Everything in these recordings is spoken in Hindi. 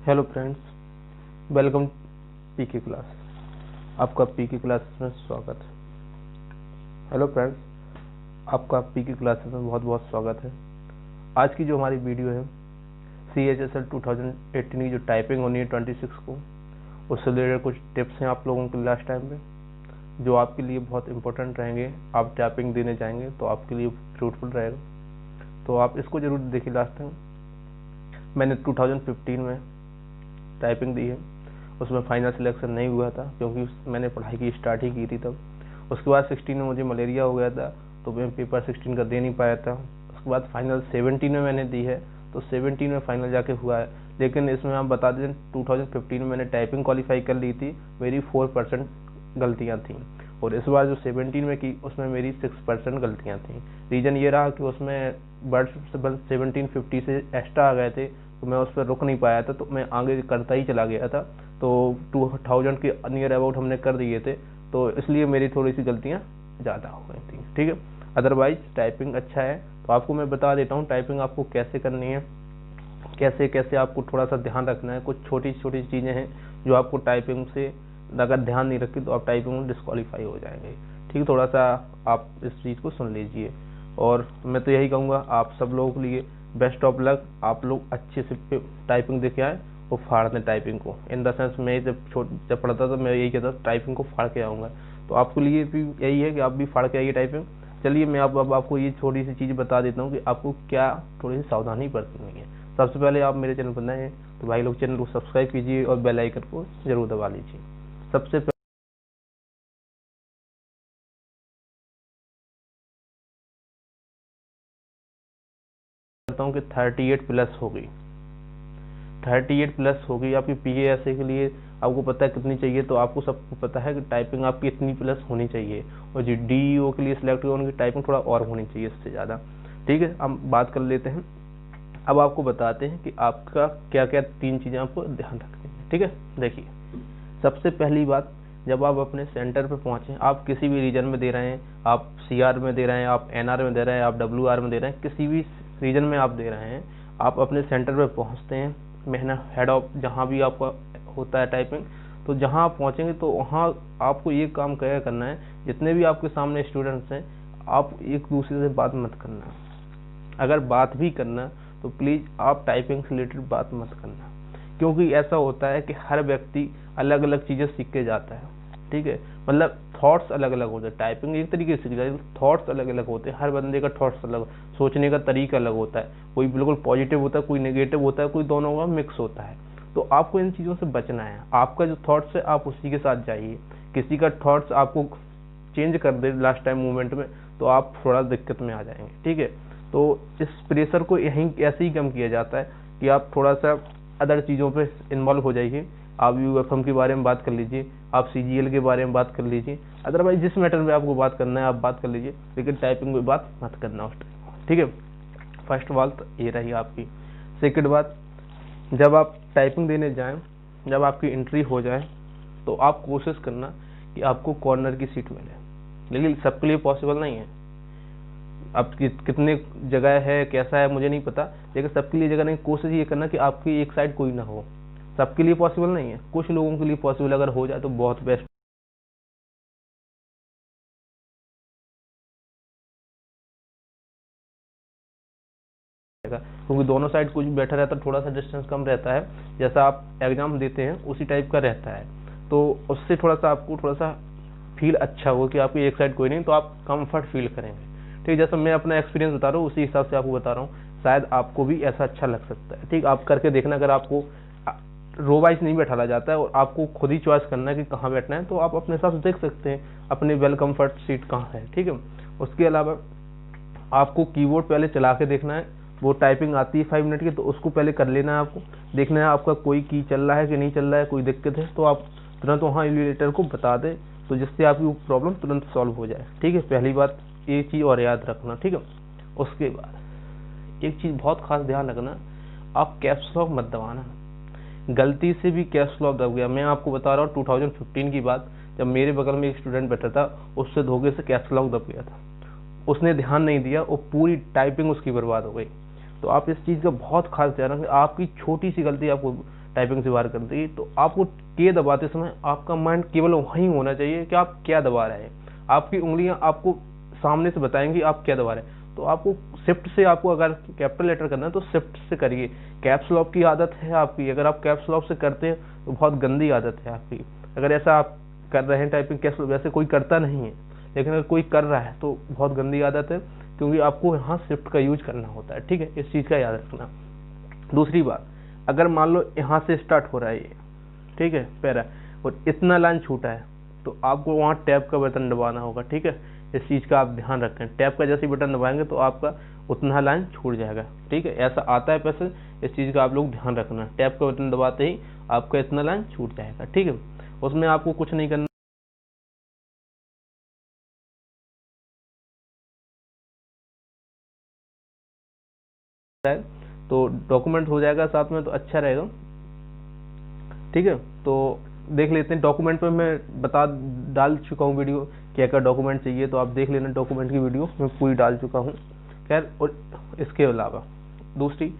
हेलो फ्रेंड्स, वेलकम पीके क्लास। आपका पीके क्लास में स्वागत है। हेलो फ्रेंड्स, आपका पीके क्लास में बहुत बहुत स्वागत है। आज की जो हमारी वीडियो है CHSL 2018 की जो टाइपिंग होनी है 26 को, उससे रिलेटेड कुछ टिप्स हैं आप लोगों के लास्ट टाइम में जो आपके लिए बहुत इंपॉर्टेंट रहेंगे। आप टाइपिंग देने जाएंगे तो आपके लिए फ्रूटफुल रहेगा, तो आप इसको जरूर देखिए। लास्ट टाइम मैंने 2015 में टाइपिंग दी है, उसमें फाइनल सिलेक्शन नहीं हुआ था क्योंकि मैंने पढ़ाई की स्टार्ट ही की थी तब। उसके बाद 16 में मुझे मलेरिया हो गया था, तो मैं पेपर 16 का दे नहीं पाया था। उसके बाद फाइनल 17 में मैंने दी है, तो 17 में फाइनल जाके हुआ है। लेकिन इसमें आप बता दें 2015 में मैंने टाइपिंग क्वालिफाई कर ली थी, मेरी 4% गलतियाँ थी, और इस बार जो 17 में की उसमें मेरी 6% गलतियाँ थी। रीज़न ये रहा कि उसमें वर्ड्स 1750 से एक्स्ट्रा आ गए थे, तो मैं उस पर रुक नहीं पाया था, तो मैं आगे करता ही चला गया था। तो 2000 के नियर अबाउट हमने कर दिए थे, तो इसलिए मेरी थोड़ी सी गलतियाँ ज़्यादा हो गई थी। ठीक है, अदरवाइज टाइपिंग अच्छा है। तो आपको मैं बता देता हूँ टाइपिंग आपको कैसे करनी है, कैसे कैसे आपको थोड़ा सा ध्यान रखना है। कुछ छोटी छोटी चीज़ें हैं जो आपको टाइपिंग से अगर ध्यान नहीं रखी तो आप टाइपिंग में डिस्क्वालीफाई हो जाएंगे। ठीक है, थोड़ा सा आप इस चीज़ को सुन लीजिए। और मैं तो यही कहूँगा आप सब लोगों के लिए बेस्ट ऑफ लक। आप लोग अच्छे से टाइपिंग देखे आए और फाड़ दें टाइपिंग को। इन द सेंस मैं जब पढ़ता था मैं यही कहता था टाइपिंग को फाड़ के आऊँगा, तो आपके लिए भी यही है कि आप भी फाड़ के आइए टाइपिंग। चलिए मैं अब आपको ये छोटी सी चीज़ बता देता हूँ कि आपको क्या थोड़ी सी सावधानी बरतनी है। सबसे पहले आप मेरे चैनल पर नए हैं तो भाई लोग चैनल को सब्सक्राइब कीजिए और बेल आइकन को जरूर दबा लीजिए। सबसे करता हूँ कि 38 प्लस हो गई, 38 प्लस हो गई आपकी PASA के लिए। आपको पता है कितनी चाहिए, तो आपको सबको पता है कि टाइपिंग आपकी इतनी प्लस होनी चाहिए, और जो DEO के लिए सिलेक्ट हुआ उनकी टाइपिंग थोड़ा और होनी चाहिए इससे ज़्यादा। ठीक है, हम बात कर लेते हैं। अब आपको बताते हैं कि आपका क्या क्या 3 चीज़ें आपको ध्यान रखनी है। ठीक है, देखिए सबसे पहली बात, जब आप अपने सेंटर पे पहुंचे, आप किसी भी रीजन में दे रहे हैं, आप CR में दे रहे हैं, आप NR में दे रहे हैं, आप WR में दे रहे हैं, किसी भी रीजन में आप दे रहे हैं, आप अपने सेंटर पे पहुंचते हैं, मेहनत हेड ऑफ जहाँ भी आपका होता है टाइपिंग, तो जहाँ आप पहुंचेंगे तो वहाँ आपको ये काम क्या करना है, जितने भी आपके सामने स्टूडेंट्स हैं आप एक दूसरे से बात मत करना। अगर बात भी करना तो प्लीज़ आप टाइपिंग से रिलेटेड बात मत करना, क्योंकि ऐसा होता है कि हर व्यक्ति अलग अलग चीज़ें सीख के जाता है। ठीक है, मतलब थॉट्स अलग अलग होते हैं। टाइपिंग एक तरीके से सीख जाए, थॉट्स अलग अलग होते हैं, हर बंदे का थॉट्स अलग, सोचने का तरीका अलग होता है। कोई बिल्कुल पॉजिटिव होता है, कोई नेगेटिव होता है, कोई दोनों का मिक्स होता है। तो आपको इन चीज़ों से बचना है। आपका जो थॉट्स है आप उसी के साथ जाइए। किसी का थॉट्स आपको चेंज कर दे लास्ट टाइम मूवमेंट में, तो आप थोड़ा दिक्कत में आ जाएंगे। ठीक है, तो इस प्रेशर को यहीं ऐसे ही कम किया जाता है कि आप थोड़ा सा अदर चीज़ों पे इन्वॉल्व हो जाइए। आप UFM के बारे में बात कर लीजिए, आप CGL के बारे में बात कर लीजिए, अदरवाइज जिस मैटर में आपको बात करना है आप बात कर लीजिए, लेकिन टाइपिंग में बात मत करना उस टाइम। ठीक है, फर्स्ट बात तो ये रही आपकी। सेकंड बात, जब आप टाइपिंग देने जाएं, जब आपकी एंट्री हो जाए, तो आप कोशिश करना कि आपको कॉर्नर की सीट मिले। लेकिन सबके लिए पॉसिबल नहीं है। अब कितने जगह है कैसा है मुझे नहीं पता, लेकिन सबके लिए जगह नहीं। कोशिश ये करना कि आपकी एक साइड कोई ना हो। सबके लिए पॉसिबल नहीं है, कुछ लोगों के लिए पॉसिबल अगर हो जाए तो बहुत बेस्ट रहेगा, क्योंकि दोनों साइड कुछ बैठा रहता है, थोड़ा सा डिस्टेंस कम रहता है, जैसा आप एग्जाम देते हैं उसी टाइप का रहता है। तो उससे थोड़ा सा आपको थोड़ा सा फील अच्छा हो कि आपकी एक साइड कोई नहीं, तो आप कंफर्ट फील करेंगे। ठीक, जैसा मैं अपना एक्सपीरियंस बता रहा हूँ उसी हिसाब से आपको बता रहा हूँ, शायद आपको भी ऐसा अच्छा लग सकता है। ठीक, आप करके देखना। अगर आपको रो वाइज नहीं बैठाला जाता है और आपको खुद ही चॉइस करना है कि कहाँ बैठना है, तो आप अपने हिसाब से देख सकते हैं अपनी वेल कंफर्ट सीट कहाँ है। ठीक है, उसके अलावा आपको कीबोर्ड पहले चला के देखना है। वो टाइपिंग आती है 5 मिनट की, तो उसको पहले कर लेना है। आपको देखना है आपका कोई की चल रहा है कि नहीं चल रहा है, कोई दिक्कत है तो आप तुरंत वहाँ इवैल्यूएटर को बता दें, तो जिससे आपकी वो प्रॉब्लम तुरंत सॉल्व हो जाए। ठीक है, पहली बात ये चीज़ और याद रखना। ठीक है, उसके बाद एक चीज़ बहुत खास ध्यान रखना, आप कैप्स लॉक मत दबाना। गलती से भी कैप्स लॉक दब गया, मैं आपको बता रहा हूँ 2015 की बात, जब मेरे बगल में एक स्टूडेंट बैठा था, उससे धोखे से कैप्स लॉक दब गया था। उसने ध्यान नहीं दिया और पूरी टाइपिंग उसकी बर्बाद हो गई। तो आप इस चीज़ का बहुत खास ध्यान रखें। आपकी छोटी सी गलती आपको टाइपिंग से बाहर कर दी, तो आपको के दबाते समय आपका माइंड केवल वहीं होना चाहिए कि आप क्या दबा रहे हैं। आपकी उंगलियां आपको सामने से बताएंगी आप क्या दबा रहे हैं। तो आपको शिफ्ट से, आपको अगर कैपिटल लेटर करना है तो शिफ्ट से करिए। कैप्स लॉक की आदत है आपकी, अगर आप कैप्स लॉक से करते हैं तो बहुत गंदी आदत है आपकी। अगर ऐसा आप कर रहे हैं टाइपिंग कैप्स लॉक, वैसे कोई करता नहीं है, लेकिन अगर कोई कर रहा है तो बहुत गंदी आदत है, क्योंकि आपको यहाँ शिफ्ट का यूज करना होता है। ठीक है, इस चीज़ का याद रखना। दूसरी बात, अगर मान लो यहाँ से स्टार्ट हो रहा है ये, ठीक है, पैरा, और इतना लाइन छूटा है, तो आपको वहाँ टैब का बटन दबाना होगा। ठीक है, इस चीज़ का आप ध्यान रखें। टैब का जैसे ही बटन दबाएंगे तो आपका उतना लाइन छूट जाएगा। ठीक है, ऐसा आता है पैसे, इस चीज़ का आप लोग ध्यान रखना। टैब का बटन दबाते ही आपका इतना लाइन छूट जाएगा। ठीक है, उसमें आपको कुछ नहीं करना है, तो डॉक्यूमेंट हो जाएगा साथ में, तो अच्छा रहेगा। ठीक है, तो देख लेते हैं। डॉक्यूमेंट पे मैं डाल चुका हूँ वीडियो, क्या क्या डॉक्यूमेंट चाहिए, तो आप देख लेना। डॉक्यूमेंट की वीडियो मैं पूरी डाल चुका हूँ। खैर, और इसके अलावा दूसरी,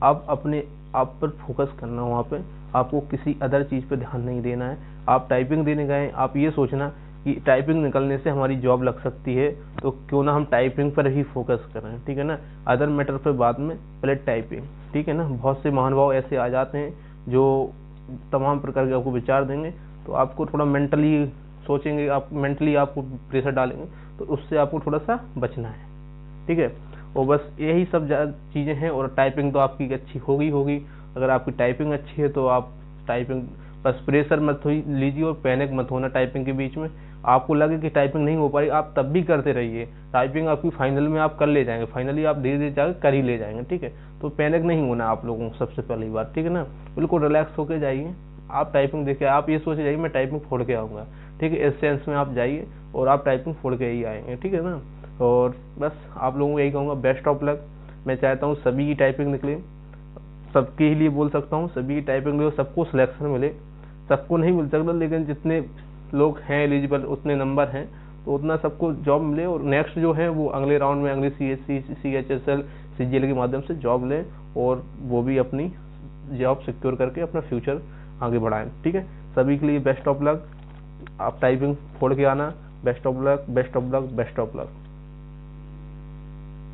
आप अपने आप पर फोकस करना। वहाँ पे आपको किसी अदर चीज़ पे ध्यान नहीं देना है। आप टाइपिंग देने गए, आप ये सोचना कि टाइपिंग निकलने से हमारी जॉब लग सकती है, तो क्यों ना हम टाइपिंग पर ही फोकस करें। ठीक है ना, अदर मैटर पे बाद में, पहले टाइपिंग। ठीक है ना, बहुत से महानुभाव ऐसे आ जाते हैं जो तमाम प्रकार के आपको विचार देंगे, तो आपको थोड़ा मेंटली सोचेंगे, आप मेंटली आपको प्रेशर डालेंगे, तो उससे आपको थोड़ा सा बचना है। ठीक है, और बस यही सब चीज़ें हैं। और टाइपिंग तो आपकी अच्छी होगी। अगर आपकी टाइपिंग अच्छी है तो आप टाइपिंग, बस प्रेशर मत लीजिए और पैनिक मत होना टाइपिंग के बीच में। आपको लगे कि टाइपिंग नहीं हो पाई, आप तब भी करते रहिए। टाइपिंग आपकी फाइनल में आप कर ले जाएंगे, फाइनली आप धीरे धीरे जाकर कर ही ले जाएंगे। ठीक है, तो पैनिक नहीं होना आप लोगों को, सबसे पहली बात। ठीक है ना, बिल्कुल रिलैक्स होकर जाइए। आप टाइपिंग देखिए, आप ये सोचे जाइए मैं टाइपिंग फोड़ के आऊँगा। ठीक है, इस सेंस में आप जाइए और आप टाइपिंग फोड़ के ही आएंगे। ठीक है ना, और बस आप लोगों को यही कहूँगा, बेस्ट ऑफ लक। मैं चाहता हूँ सभी की टाइपिंग निकले, सबके लिए बोल सकता हूँ, सभी की टाइपिंग मिले, सबको सिलेक्शन मिले। सबको नहीं मिल सकता, लेकिन जितने लोग हैं एलिजिबल, उतने नंबर हैं, तो उतना सबको जॉब मिले। और नेक्स्ट जो है वो अगले राउंड में अगले CHC, CHSL, CGL के माध्यम से जॉब लें, और वो भी अपनी जॉब सिक्योर करके अपना फ्यूचर आगे बढ़ाएं। ठीक है, सभी के लिए बेस्ट ऑफ लक। आप टाइपिंग फोड़ के आना। Best of luck, best of luck, best of luck.